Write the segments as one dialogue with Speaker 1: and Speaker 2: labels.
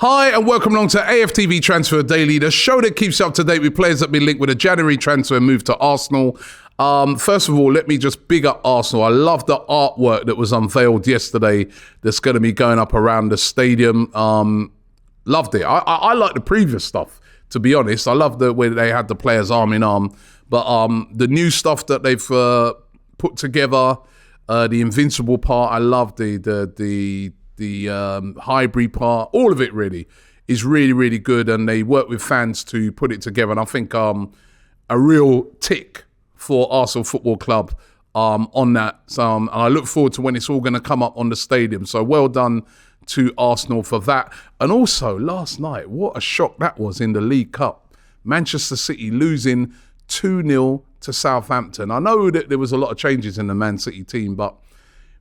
Speaker 1: Hi and welcome along to AFTV Transfer Daily, the show that keeps you up to date with players that have been linked with a January transfer move to Arsenal. First of all, let me just big up Arsenal. I love the artwork that was unveiled yesterday that's going to be going up around the stadium. Loved it. I like the previous stuff, to be honest. I love the way they had the players arm in arm. But the new stuff that they've put together, the Invincible part, I love the hybrid part, all of it really is really, really good, and they work with fans to put it together. And I think a real tick for Arsenal Football Club on that. So, and I look forward to when it's all going to come up on the stadium. So well done to Arsenal for that. And also last night, what a shock that was in the League Cup. Manchester City losing 2-0 to Southampton. I know that there was a lot of changes in the Man City team, but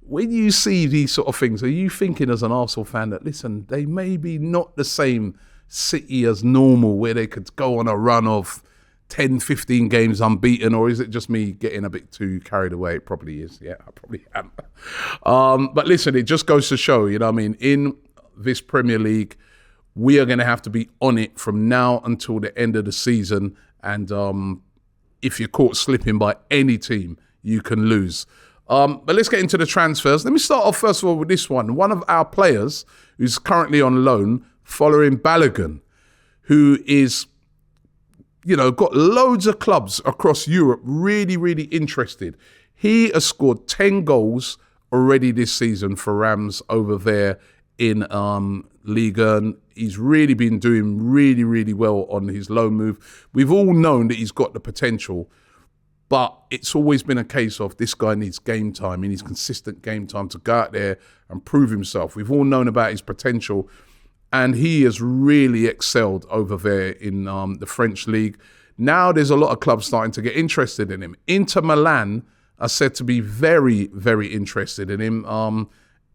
Speaker 1: when you see these sort of things, are you thinking as an Arsenal fan that, listen, they may be not the same City as normal, where they could go on a run of 10, 15 games unbeaten, or is it just me getting a bit too carried away? It probably is. Yeah, I probably am. But listen, it just goes to show, you know what I mean, in this Premier League, we are going to have to be on it from now until the end of the season. And if you're caught slipping by any team, you can lose. But let's get into the transfers. Let me start off first of all with this one. One of our players who's currently on loan following Balogun, who is, you know, got loads of clubs across Europe really, really interested. He has scored 10 goals already this season for Rams over there in Liga. And he's really been doing really, really well on his loan move. We've all known that he's got the potential, but it's always been a case of this guy needs game time. He needs consistent game time to go out there and prove himself. We've all known about his potential, and he has really excelled over there in the French league. Now there's a lot of clubs starting to get interested in him. Inter Milan are said to be very, very interested in him,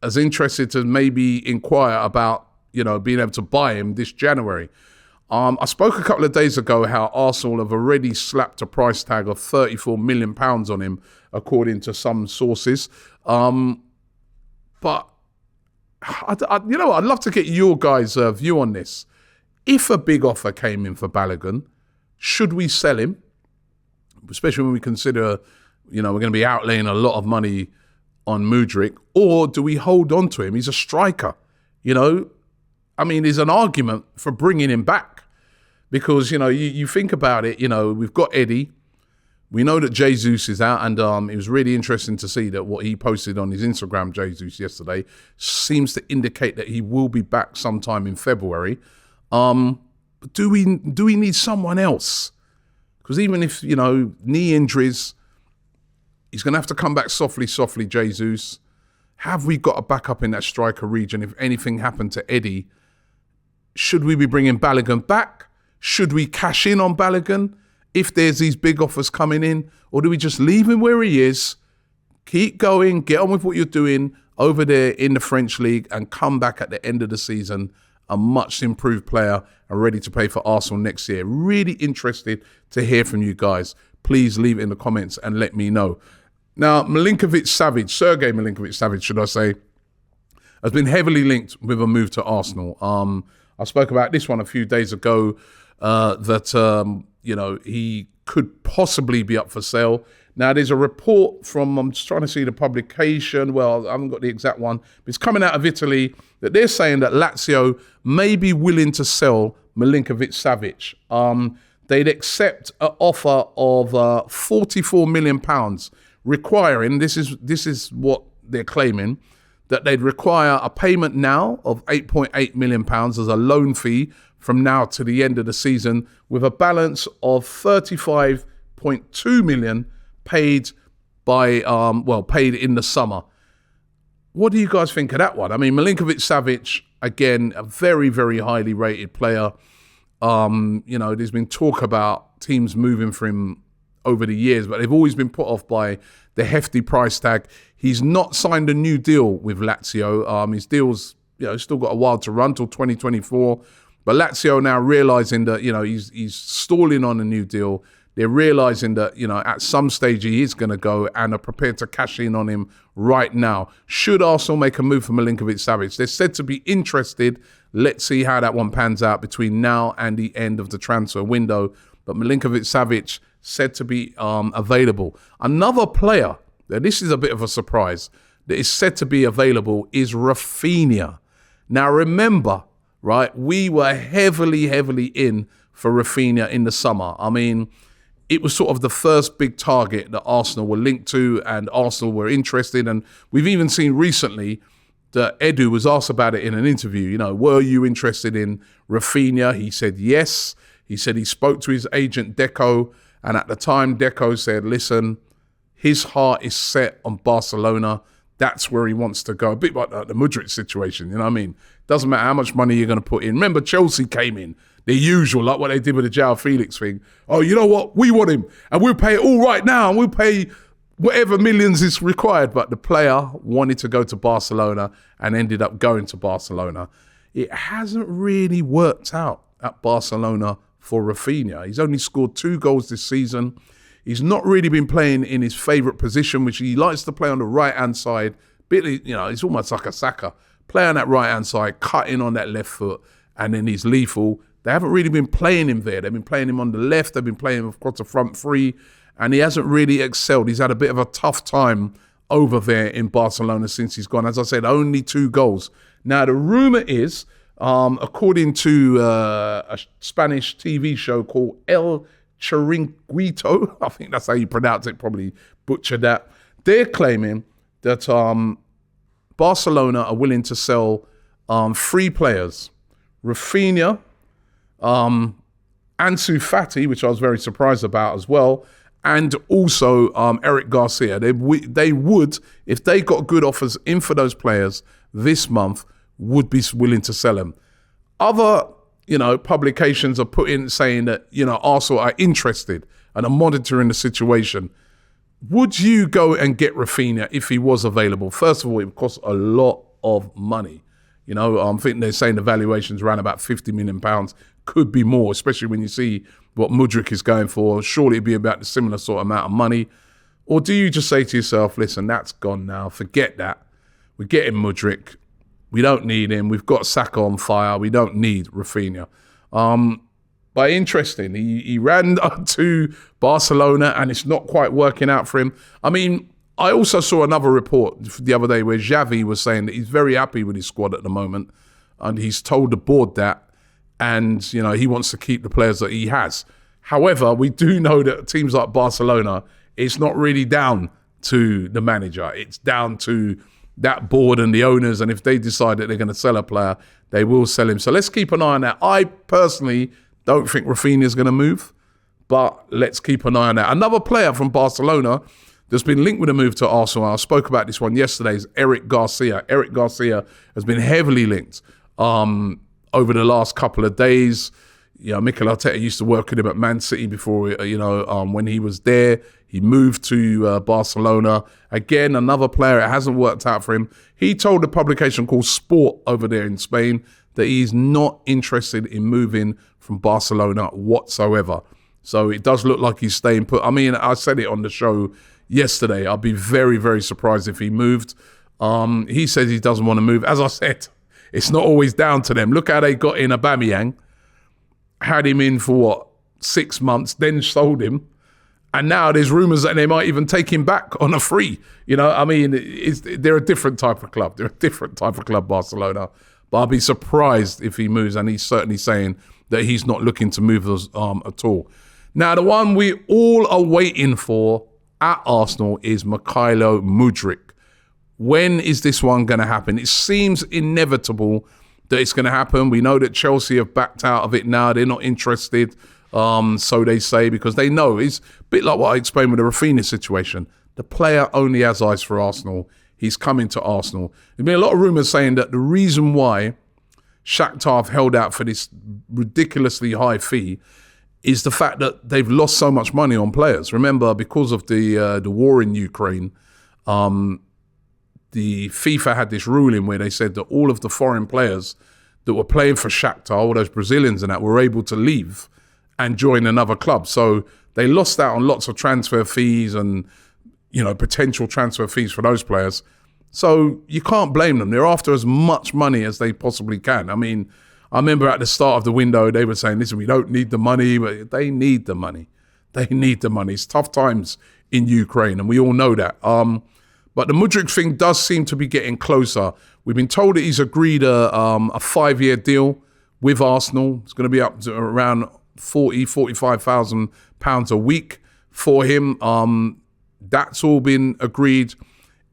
Speaker 1: as interested to maybe inquire about, you know, being able to buy him this January. I spoke a couple of days ago how Arsenal have already slapped a price tag of £34 million on him, according to some sources. But, you know, I'd love to get your guys' view on this. If a big offer came in for Balogun, should we sell him? Especially when we consider, you know, we're going to be outlaying a lot of money on Mudryk. Or do we hold on to him? He's a striker, you know. I mean, there's an argument for bringing him back because, you know, you think about it, you know, we've got Eddie. We know that Jesus is out, and it was really interesting to see that what he posted on his Instagram, Jesus, yesterday, seems to indicate that he will be back sometime in February. But do we need someone else? Because even if, you know, knee injuries, he's going to have to come back softly, Jesus. Have we got a backup in that striker region if anything happened to Eddie? Should we be bringing Balogun back? Should we cash in on Balogun if there's these big offers coming in? Or do we just leave him where he is, keep going, get on with what you're doing over there in the French league, and come back at the end of the season a much improved player and ready to play for Arsenal next year? Really interested to hear from you guys. Please leave it in the comments and let me know. Now, Sergei Milinkovic-Savic, should I say, has been heavily linked with a move to Arsenal. I spoke about this one a few days ago, that, you know, he could possibly be up for sale. Now, there's a report from, I'm just trying to see the publication, well, I haven't got the exact one, but it's coming out of Italy, that they're saying that Lazio may be willing to sell Milinkovic-Savic. They'd accept an offer of £44 million, requiring, this is what they're claiming, that they'd require a payment now of £8.8 million as a loan fee from now to the end of the season, with a balance of £35.2 million paid paid in the summer. What do you guys think of that one? I mean, Milinkovic-Savic, again, a very, very highly rated player. You know, there's been talk about teams moving for him over the years, but they've always been put off by the hefty price tag. He's not signed a new deal with Lazio. His deal's, you know, still got a while to run till 2024. But Lazio now realising that, you know, he's stalling on a new deal. They're realising that, you know, at some stage he is going to go, and are prepared to cash in on him right now. Should Arsenal make a move for Milinkovic-Savic? They're said to be interested Let's see how that one pans out between now and the end of the transfer window. But Milinkovic-Savic said to be available. Another player, now this is a bit of a surprise, that is said to be available is Raphinha. Now remember, right, we were heavily in for Raphinha in the summer. I mean, it was sort of the first big target that Arsenal were linked to and Arsenal were interested. And we've even seen recently that Edu was asked about it in an interview. You know, were you interested in Raphinha? He said yes. He said he spoke to his agent Deco, and at the time Deco said, listen, his heart is set on Barcelona. That's where he wants to go. A bit like the Mudryk situation, you know what I mean? Doesn't matter how much money you're going to put in. Remember, Chelsea came in, the usual, like what they did with the João Felix thing. Oh, you know what? We want him, and we'll pay it all right now, and we'll pay whatever millions is required. But the player wanted to go to Barcelona and ended up going to Barcelona. It hasn't really worked out at Barcelona for Raphinha. He's only scored 2 goals this season. He's not really been playing in his favourite position, which he likes to play on the right-hand side. You know, it's almost like a Saka. Play on that right-hand side, cut in on that left foot, and then he's lethal. They haven't really been playing him there. They've been playing him on the left. They've been playing him across the front three, and he hasn't really excelled. He's had a bit of a tough time over there in Barcelona since he's gone. As I said, only 2 goals. Now, the rumour is, according to a Spanish TV show called El Chiringuito, I think that's how you pronounce it, probably butchered that. They're claiming that Barcelona are willing to sell 3 players. Raphinha, Ansu Fati, which I was very surprised about as well, and also Eric Garcia. They would, if they got good offers in for those players this month, would be willing to sell them. Other, publications are saying that, Arsenal are interested and are monitoring the situation. Would you go and get Raphinha if he was available? First of all, it would cost a lot of money. I think they're saying the valuation's around about £50 million. Could be more, especially when you see what Mudryk is going for. Surely it'd be about a similar sort of amount of money. Or do you just say to yourself, listen, that's gone now. Forget that. We're getting Mudryk. We don't need him. We've got Saka on fire. We don't need Raphinha. But interesting, he ran to Barcelona and it's not quite working out for him. I mean, I also saw another report the other day where Xavi was saying that he's very happy with his squad at the moment and he's told the board that, and he wants to keep the players that he has. However, we do know that teams like Barcelona, it's not really down to the manager. It's down to that board and the owners, and if they decide that they're going to sell a player, they will sell him. So let's keep an eye on that. I personally don't think Raphinha is going to move, but let's keep an eye on that. Another player from Barcelona that's been linked with a move to Arsenal, I spoke about this one yesterday, is Eric Garcia. Eric Garcia has been heavily linked over the last couple of days. Mikel Arteta used to work with him at Man City before, when he was there. He moved to Barcelona. Again, another player, it hasn't worked out for him. He told a publication called Sport over there in Spain that he's not interested in moving from Barcelona whatsoever. So it does look like he's staying put. I mean, I said it on the show yesterday. I'd be very, very surprised if he moved. He says he doesn't want to move. As I said, it's not always down to them. Look how they got in Aubameyang. Had him in for 6 months, then sold him. And now there's rumours that they might even take him back on a free. They're a different type of club. They're a different type of club, Barcelona. But I'll be surprised if he moves, and he's certainly saying that he's not looking to move at all. Now, the one we all are waiting for at Arsenal is Mykhailo Mudryk. When is this one going to happen? It seems inevitable that it's going to happen. We know that Chelsea have backed out of it now. They're not interested, so they say, because they know. It's a bit like what I explained with the Raphinha situation. The player only has eyes for Arsenal. He's coming to Arsenal. There's been a lot of rumours saying that the reason why Shakhtar have held out for this ridiculously high fee is the fact that they've lost so much money on players. Remember, because of the war in Ukraine, the FIFA had this ruling where they said that all of the foreign players that were playing for Shakhtar, all those Brazilians and that, were able to leave and join another club. So they lost out on lots of transfer fees and, potential transfer fees for those players. So you can't blame them. They're after as much money as they possibly can. I mean, I remember at the start of the window, they were saying, listen, we don't need the money, but they need the money. They need the money. It's tough times in Ukraine, and we all know that. But the Mudryk thing does seem to be getting closer. We've been told that he's agreed a 5-year deal with Arsenal. It's going to be up to around £45,000 a week for him. That's all been agreed.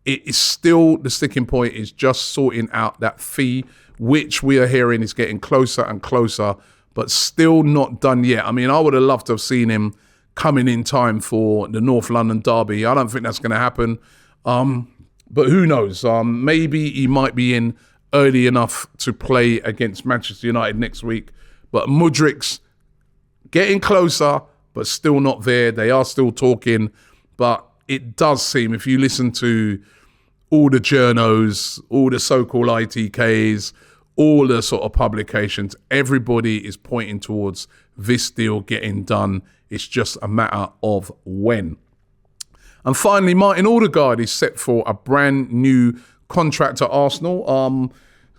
Speaker 1: It is still, the sticking point is just sorting out that fee, which we are hearing is getting closer and closer, but still not done yet. I mean, I would have loved to have seen him coming in time for the North London derby. I don't think that's going to happen. But who knows? Maybe he might be in early enough to play against Manchester United next week. But Mudryk's getting closer, but still not there. They are still talking. But it does seem, if you listen to all the journos, all the so-called ITKs, all the sort of publications, everybody is pointing towards this deal getting done. It's just a matter of when. And finally, Martin Odegaard is set for a brand new contract at Arsenal.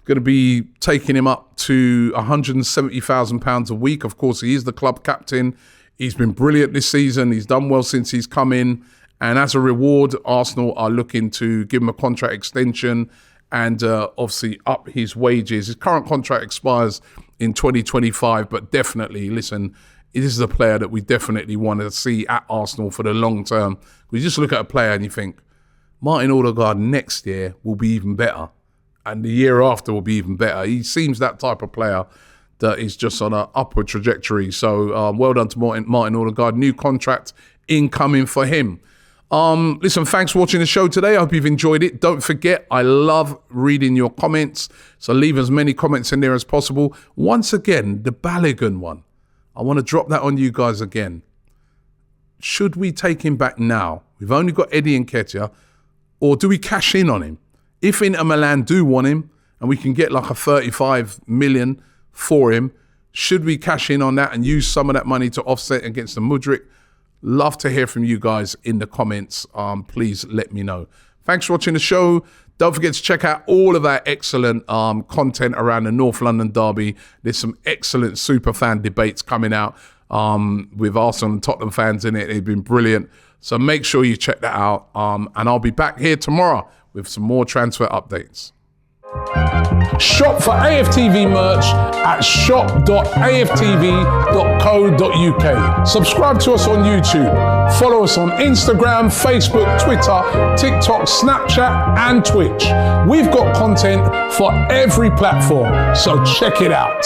Speaker 1: Going to be taking him up to £170,000 a week. Of course, he is the club captain. He's been brilliant this season. He's done well since he's come in. And as a reward, Arsenal are looking to give him a contract extension and obviously up his wages. His current contract expires in 2025, but definitely, listen, this is a player that we definitely want to see at Arsenal for the long term. We just look at a player and you think, Martin Odegaard next year will be even better. And the year after will be even better. He seems that type of player that is just on an upward trajectory. So well done to Martin Odegaard. New contract incoming for him. Listen, thanks for watching the show today. I hope you've enjoyed it. Don't forget, I love reading your comments. So leave as many comments in there as possible. Once again, the Balogun one. I want to drop that on you guys again. Should we take him back now? We've only got Eddie Nketiah. Or do we cash in on him? If Inter Milan do want him and we can get like a 35 million for him, should we cash in on that and use some of that money to offset against the Mudryk? Love to hear from you guys in the comments. Please let me know. Thanks for watching the show. Don't forget to check out all of our excellent content around the North London derby. There's some excellent super fan debates coming out with Arsenal and Tottenham fans in it. They've been brilliant. So make sure you check that out. And I'll be back here tomorrow with some more transfer updates. Shop for AFTV merch at shop.aftv.co.uk. Subscribe to us on YouTube. Follow us on Instagram, Facebook, Twitter, TikTok, Snapchat, and Twitch. We've got content for every platform, so check it out.